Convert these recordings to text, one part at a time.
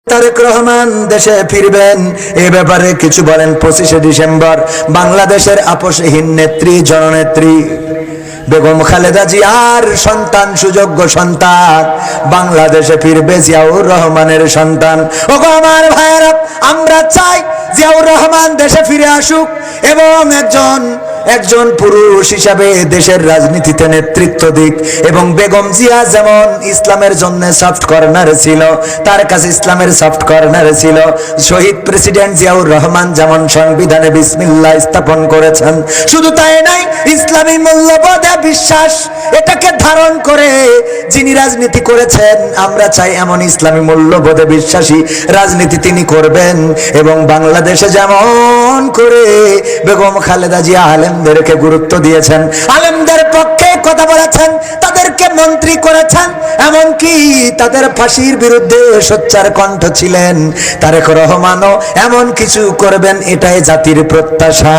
তারেক রহমান দেশে ফিরবেন এ ব্যাপারে কিছু বলেন। 25শে ডিসেম্বর বাংলাদেশের আপসহীন নেত্রী জননেত্রী বেগম খালেদা জিয়ার সন্তান, সুযোগ্য সন্তান বাংলাদেশে ফিরবে জিয়াউর রহমানের সন্তান। ওগো আমার ভাইয়েরা, আমরা চাই জিয়াউর রহমান দেশে ফিরে আসুক এবং একজন পুরুষ হিসাবে দেশের রাজনীতিতে নেতৃত্ব দিক। এবং বেগম জিয়া যেমন ইসলামের জন্য সফট কর্নার ছিল, তার কাছে ইসলামের সফট কর্নার ছিল। শহীদ প্রেসিডেন্ট জিয়াউর রহমান যেমন সংবিধানে বিসমিল্লাহ স্থাপন করেছেন, শুধু তাই নয়, ইসলামী মূল্যবোধে বিশ্বাস এটাকে ধারণ করে যিনি রাজনীতি করেছেন, আমরা চাই এমন ইসলামী মূল্যবোধে বিশ্বাসী রাজনীতি তিনি করবেন। এবং বাংলাদেশে যেমন করে বেগম খালেদা জিয়া আলেমদেরকে গুরুত্ব দিয়েছেন, আলেমদের পক্ষে কথা বলেছেন, তাদেরকে মন্ত্রী করেছেন, এমনকি তাদের ফাঁসির বিরুদ্ধে সোচ্চার কণ্ঠ ছিলেন, তারেক রহমানও এমন কিছু করবেন, এটাই জাতির প্রত্যাশা।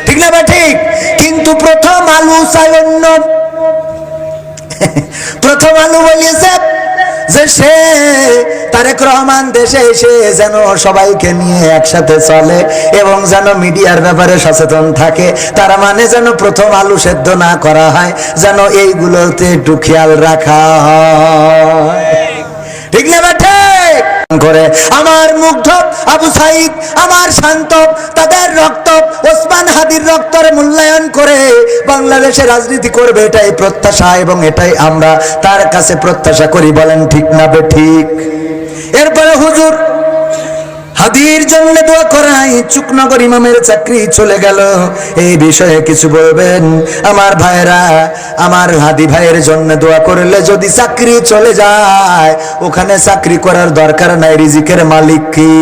ঠিক না? ঠিক। কিন্তু প্রথম আলু চাই অন্য। প্রথম আলু বলিয়েছে যে সে তারেক রহমান দেশে এসে যেন সবাইকে নিয়ে একসাথে চলে এবং যেন মিডিয়ার ব্যাপারে সচেতন থাকে। তার মানে যেন প্রথম আলু সেদ্ধ না করা হয়, যেন এইগুলোতে একটু খেয়াল রাখা হয়। ঠিক না? করে আমার মুগ্ধ আবু সাইদ, আমার শান্ত, তাদের রক্ত, ওসমান হাদির রক্তের মূল্যায়ন করে বাংলাদেশে রাজনীতি করবে, এটাই প্রত্যাশা এবং এটাই আমরা তার কাছে প্রত্যাশা করি। বলেন ঠিক না ঠিক? এরপরে হুজুর হাদির জন্য দোয়া করাই, চুকনগর ইমামের চাকরি চলে গেল, এই বিষয়ে কিছু বলবেন? আমার ভাইরা, আমার হাদি ভাইয়ের জন্য দোয়া করলে যদি চাকরি চলে যায়, ওখানে চাকরি করার দরকার নাই, রিজিকের মালিক কি?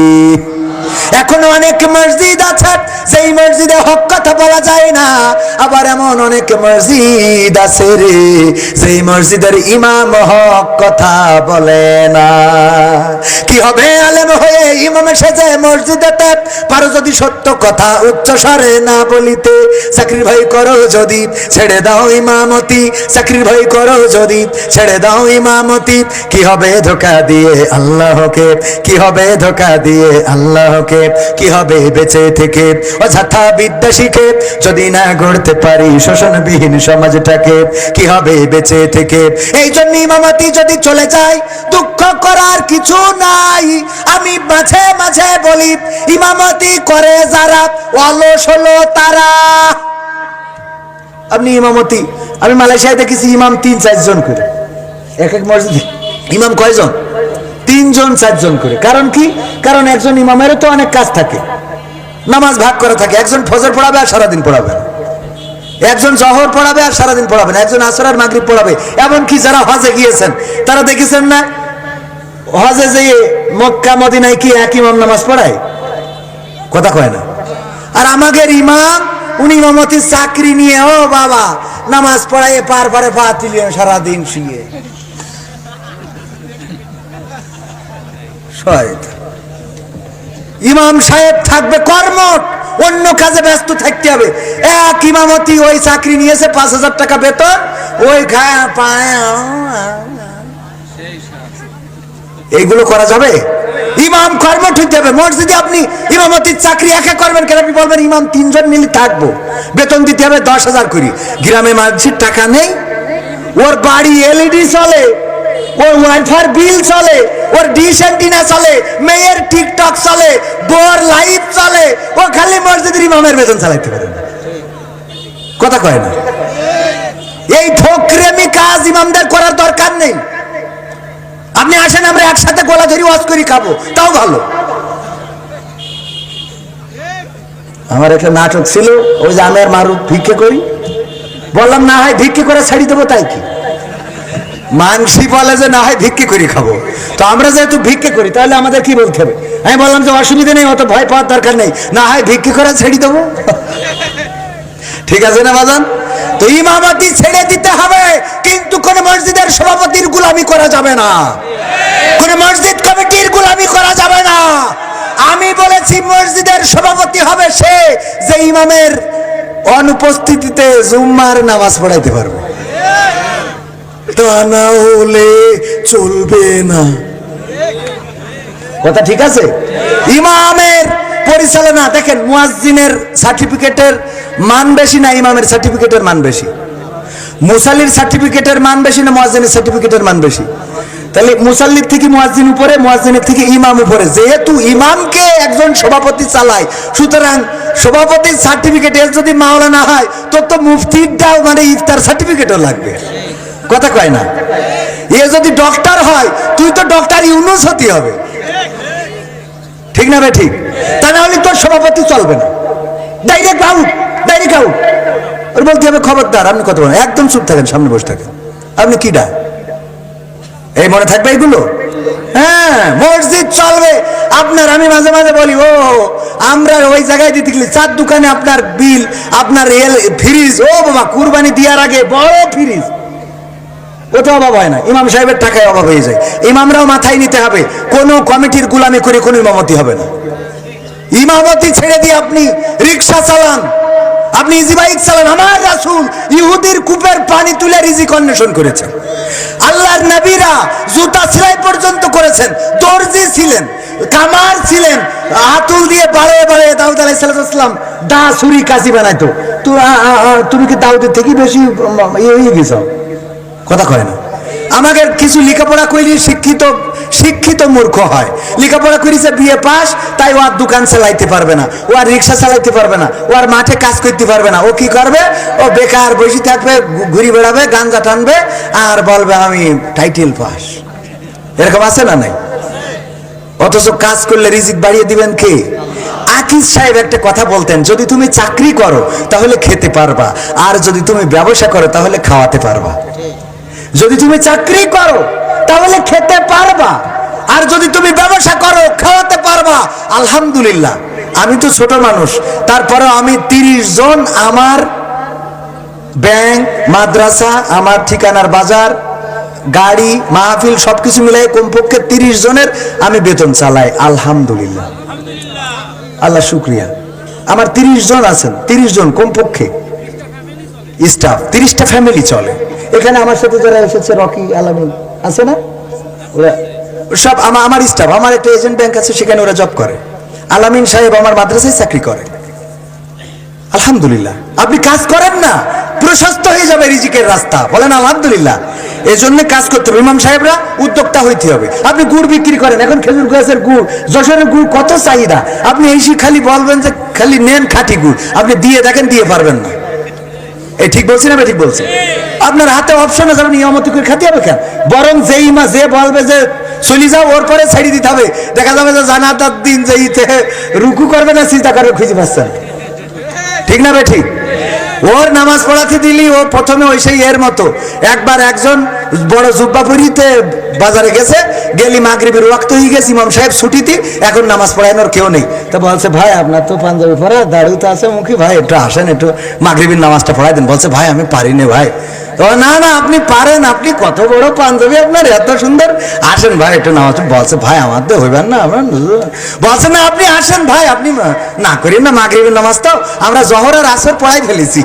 এখনো অনেক মসজিদ আছে সেই মসজিদে হক কথা বলা যায় না, আবার এমন অনেক মসজিদ আছে রে সেই মসজিদের ইমাম হক কথা বলে না। কি হবে আলেম হয়ে ইমাম সেজে মসজিদেতে, পারো যদি সত্য কথা উচ্চ স্বরে না বলিতে, চাকরির ভয় করো যদি ছেড়ে দাও ইমামতি, চাকরির ভয় করো যদি ছেড়ে দাও ইমামতি। কি হবে ধোঁকা দিয়ে আল্লাহকে, কি হবে ধোঁকা দিয়ে আল্লাহকে, কি হবে বেঁচে থেকে অযথা বিদ্যা শিখে যদি না গড়তে পারি শোষণবিহীন সমাজটাকে, কি হবে বেঁচে থেকে? এই জন্য ইমামতি যদি চলে যায় দুঃখ করার কিছু নাই। আমি মাঝে মাঝে বলি, ইমামতি করে যারা অলস হলো তারা। আপনি ইমামতি, আমি মালয়েশিয়ায় দেখেছি ইমাম 3-4 জন করে, এক এক মসজিদে ইমাম কয়জন? 3-4 জন করে। কারণ কি? কারণ একজন ইমামেরও তো অনেক কাজ থাকে, নামাজ ভাগ করা থাকে। একজন ফজর পড়াবে আর সারাদিন পড়াবে, একজন জহর পড়াবে আর সারাদিন পড়াবে না, একজন আসর আর মাগরিব পড়াবে। এমনকি যারা হজে গিয়েছেন তারা দেখেছেন না, হজে যে মক্কা মদিনায় কি এক ইমাম নামাজ পড়ায়? কথা কয় না। আর আমাদের ইমাম, উনি ইমামতির চাকরি নিয়ে ও বাবা নামাজ পড়ায় পার পারে পা তুলিয়ে সারাদিন শুয়ে। ইমাম সাহেব থাকবে কর্মঠ, অন্য কাজে ব্যস্ত থাকতে হবে। এক ইমামতি ওই চাকরি নিয়েছে 5,000 টাকা বেতন, ওই খায় পায়, এইগুলো করা যাবে? ইমাম কর্মঠ হইতে হবে। মসজিদে আপনি ইমামতির চাকরি একা করবেন কেন? আপনি বলবেন ইমাম 3 জন মিলে থাকবো, বেতন দিতে হবে 10,000 করে। গ্রামে মানুষের টাকা নেই, ওর বাড়ি এলইডি চলে, ওর ওয়াইফাই বিল চলে, ওর ডিশ অ্যান্টিনা চলে, মেয়ের টিকটক চলে, বোর লাইভ চলে, ও খালি মসজিদের ইমামের বেতন চালাইতে পারে না। কথা কয় না? এই ফকরেমি কাজ ইমামদের করার দরকার নেই। আপনি আসেন, আমরা একসাথে গলা ধরি ওয়াজ করি, খাবো, তাও ভালো। আমার একটা নাটক ছিল, ওই যে আমি আর মারুফ ভিক্ষে করি, বললাম না হয় ভিক্ষে করে ছাড়ি দেবো, তাই কি মানসি বলে যে না হয় ভিক্ষে করে খাবো, তো আমরা যেহেতু ভিক্ষে করি তাহলে আমাদের কি বলতে হবে? আমি বললাম যে অসুবিধা নেই, অত ভয় পাওয়ার দরকার নেই, না হয় ভিক্ষে করে ছেড়ে দেবো। ঠিক আছে না বাজান? তো ইমামতি ছেড়ে দিতে হবে, কিন্তু কোন মসজিদের সভাপতির গোলামি করা যাবে না, কোন মসজিদ কমিটির গোলামি করা যাবে না। আমি বলেছি মসজিদের সভাপতি হবে সে যে ইমামের অনুপস্থিতিতে জুম্মার নামাজ পড়াইতে পারবে, তা না হলে চলবে না। কথা ঠিক আছে? ইমামের পরিচালনা দেখেন, মুয়াজ্জিনের সার্টিফিকেটের মান বেশি না ইমামের সার্টিফিকেটের মান বেশি? মুসাল্লির সার্টিফিকেটের মান বেশি না মুয়াজ্জিনের সার্টিফিকেটের মান বেশি? তাহলে মুসাল্লির থেকে মুয়াজ্জিন উপরে, মুয়াজ্জিনের থেকে ইমাম উপরে। যেহেতু ইমামকে একজন সভাপতি চালায়, সুতরাং সভাপতির সার্টিফিকেট এর যদি মাওলানা হয় তোর তো মুফতিরটাও মানে ইফতার সার্টিফিকেটও লাগবে। কথা কয় না? এ যদি ডক্টর হয় তুই তো ডক্টর ইউনুস হতে হবে, ঠিক না ভাই? ঠিক। তা না হলে তোর সভাপতি চলবে না, ডাইরেক্ট আউট, ডাইরেক্ট আউট। ওর বলতে হবে খবরদার আপনি কথা বলেন, একদম চুপ থাকেন, সামনে বসে থাকেন, আপনি কি ডা, এই মনে থাকবে এগুলো? হ্যাঁ, মসজিদ চলবে আপনার। আমি মাঝে মাঝে বলি, ও আমরা ওই জায়গায় দিতে গেলে চার দোকানে আপনার বিল, আপনার ফ্রিজ, ও বাবা কুরবানি দেওয়ার আগে বড় ফ্রিজ, ও তো অভাব হয় না, ইমাম সাহেবের টাকায় অভাব হয়ে যায়। ইমামরাও মাথায় নিতে হবে, কোনো কমিটির গোলামি করে কোনো ইমামতি হবে না। ইমামতি ছেড়ে দিয়ে আপনি রিক্সা চালান, আপনি ইজি বাইক চালান। আমার রাসূল ইহুদির কূপের পানি তুলে রিজিক অন্বেষণ করেছেন। আল্লাহর নবীরা জুতা সেলাই পর্যন্ত করেছেন, দর্জি ছিলেন, কামার ছিলেন, হাতুল দিয়ে বাড়ে বাড়ে দাউদ আলাইহিস সালাম দা ছুরি কাঁচি বানাইতো। তো তুমি কি দাউদের থেকে বেশি হয়ে গেছো? কথা কয় না। আমাকে কিছু লেখাপড়া করি শিক্ষিত, শিক্ষিত মূর্খ হয়। লেখাপড়া করেছে বিয়ে পাস, তাই ও আর দোকান চালাইতে পারবে না, ও আর রিক্সা চালাইতে পারবে না, ও আর মাঠে কাজ করতে পারবে না। ও কি করবে? ও বেকার বসে থাকবে, ঘুরি বেড়াবে, গাঞ্জা টানবে আর বলবে আমি টাইটেল পাস। এরকম আছে না নাই? অথচ কাজ করলে রিজিক বাড়িয়ে দিবেন কে? আকিজ সাহেব একটা কথা বলতেন, যদি তুমি চাকরি করো তাহলে খেতে পারবা, আর যদি তুমি ব্যবসা করো তাহলে খাওয়াতে পারবা। যদি তুমি চাকরি করো তাহলে খেতে পারবা, আর যদি তুমি ব্যবসা করো খাওয়াতে পারবা। আলহামদুলিল্লাহ, আমি তো ছোট মানুষ, তারপরে আমি 30 জন, আমার ব্যাংক, মাদ্রাসা, আমার ঠিকানার বাজার, গাড়ি, মাহফিল সবকিছু মিলাই কমপক্ষে 30 জনের আমি বেতন চালাই। আলহামদুলিল্লাহ, আল্লাহ শুকরিয়া। আমার 30 জন আছেন, 30 জন কমপক্ষে স্টাফ, 30টা ফ্যামিলি চলে। এখানে আমার সাথে যারা এসেছে, রকি, আলামিন আছে না, ওরা সব আমার স্টাফ। আমার একটা এজেন্ট ব্যাংক আছে, সেখানে ওরা জব করে। আলামিন সাহেব আমার মাদ্রাসায় চাকরি করে। আলহামদুলিল্লাহ। আপনি কাজ করেন না, প্রশস্ত হয়ে যাবে রিজিকের রাস্তা, বলেন আলহামদুলিল্লাহ। এই জন্য কাজ করতে হবে, ইমাম সাহেবরা উদ্যোক্তা হইতে হবে। আপনি গুড় বিক্রি করেন, এখন খেজুর গাছের গুড়, যশোরের গুড় কত চাহিদা, আপনি এই খালি বলবেন যে খালি নেন খাঁটি গুড়, আপনি দিয়ে দেখেন, দিয়ে পারবেন না। এই ঠিক বলছি না? ঠিক বলছি। আপনার হাতে অপশন আছে, আপনি নিয়মতি করে খেতে হবে কেন? বরং যেই মা যে বলবে যে চলে যাও, ওর পরে ছাড়ি দিতে হবে। দেখা যাবে যে জানাতার দিন যে ইতে রুকু করবে না সিজদা করবে খুঁজে পাচ্ছেন, ঠিক না? ঠিক। ওর নামাজ পড়াতে দিলি ও প্রথমে ওই সেই এর মতো। একবার একজন বড় জুব্বা পরিতে বাজারে গেছে, গেলি মাগরিবের ওয়াক্ত হয়ে গেছে, ইমাম সাহেব ছুটিতে, এখন নামাজ পড়ানোর কেউ নেই। তো বলছে, ভাই আপনার তো পাঞ্জাবি পরা, দাড়ি তো আছে মুখী, ভাই একটু আসেন, একটু মাগরিবের নামাজটা পড়াই দেন। বলছে, ভাই আমি পারি না ভাই। তো না না, আপনি পারেন, আপনি কত বড় পাঞ্জাবি আপনার, এত সুন্দর, আসেন ভাই একটু নামাজ। বলছে, ভাই আমার তো হইবেন না। বলছে, না আপনি আসেন ভাই, আপনি না করেন না মাগরিবের নামাজ, তো আমরা জহর আর আসর পড়াই ফেলেছি,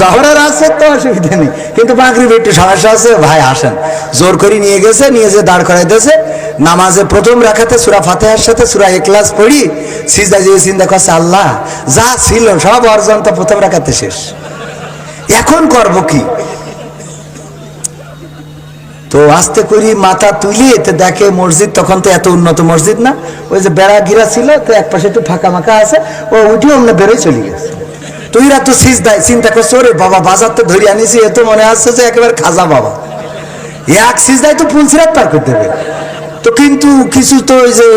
জহর আর আসর তো অসুবিধা নেই, কিন্তু মাগরিবে একটু সমস্যা আছে, ভাই আসেন। জোর করে নিয়ে গেছে, নিয়ে যে দাঁড় করাইতেছে, নামাজে প্রথম রাখাতে সূরা ফাতিহার সাথে সূরা ইখলাস পড়ি, সিজদায় যে চিন্তা করছে, আল্লাহ যা ছিল সব অর্জন তো প্রথম রাখাতে শেষ, এখন করব কি? তো আস্তে করি মাথা তুলি, এতে দেখে মসজিদ, তখন তো এত উন্নত মসজিদ না, ওই যে বেড়া ঘিরা ছিল, তো এক পাশে একটু ফাঁকা মাকা আছে, ও উঠে অন্য বেরোয় চলে গেছে। তো এরা তো সিজদায় চিন্তা করছে, ওরে বাবা বাজার তো ধরে আনিছি, এ তো মনে আসছে যে একেবারে খাজা বাবা, এক সিজদায় তো পুলসিরাত পার করতে দেবে। তো কিন্তু কিছু তো ওই যে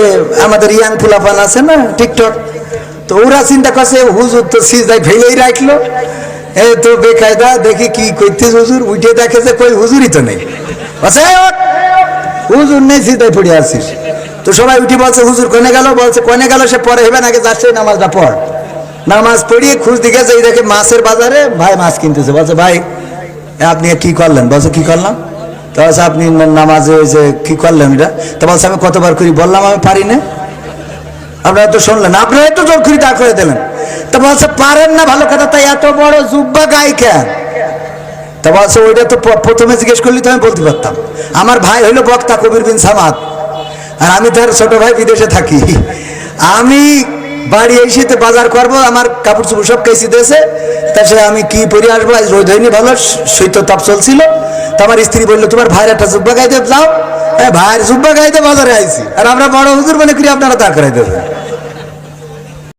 আমাদের ইয়াং ফুলাপান আছে না টিকটক, তো ওরা চিন্তা করছে হুজুর তো সিজদায় ফেলেই রাখলো, এই তো বেকায়দা, দেখি কি করতে হুজুর, উঠে দেখে যে কই হুজুরই তো নেই, হুজুর নেই, সিজদায় পড়ে আসছিস। তো সবাই উঠে বলছে, হুজুর কোনে গেল? বলছে, কোনে গেল সে পরে হেবেন, আগে যাচ্ছে নামাজটা পড়। নামাজ পড়িয়ে খুঁজ দিকে যে দেখে মাছের বাজারে ভাই মাছ কিনতেছে। বলছে, ভাই আপনি কি করলেন? বলছে, কি করলাম? তো বলছে, আপনি নামাজে ওই যে কি করলেন এটা? তো বলছে, আমি কতবার করি বললাম আমি পারি না, আপনারা তো শুনলেন, আপনারা একটু জোর করে দাঁড় করে দিলেন। তো বলছে, পারেন না, ভালো কথা, তাই এত বড় জুব্বা গাই কেন? তা বলছে, ওইটা তো প্রথমে জিজ্ঞেস করলি তো আমি বলতে পারতাম। আমার ভাই হইলো বক্তা কবির বিন সামাদ, আর আমি তার ছোট ভাই বিদেশে থাকি। আমি বাড়ি এসে বাজার করব, আমার কাপড় চোপড় সব কেসি দিয়েছে। তাছাড়া আমি কি পরে আসবো, আজ রোদ হয়নি ভালো, শৈত্য তাপ চলছিল। তো আমার স্ত্রী বললো তোমার ভাইয়ের একটা জুব্বা গাইতে যাও। ভাইয়ের জুব্বা গাইতে বাজারে আইছি, আর আমরা বড় হুজুর মনে করি আপনারা দাঁড় করাই দেবেন।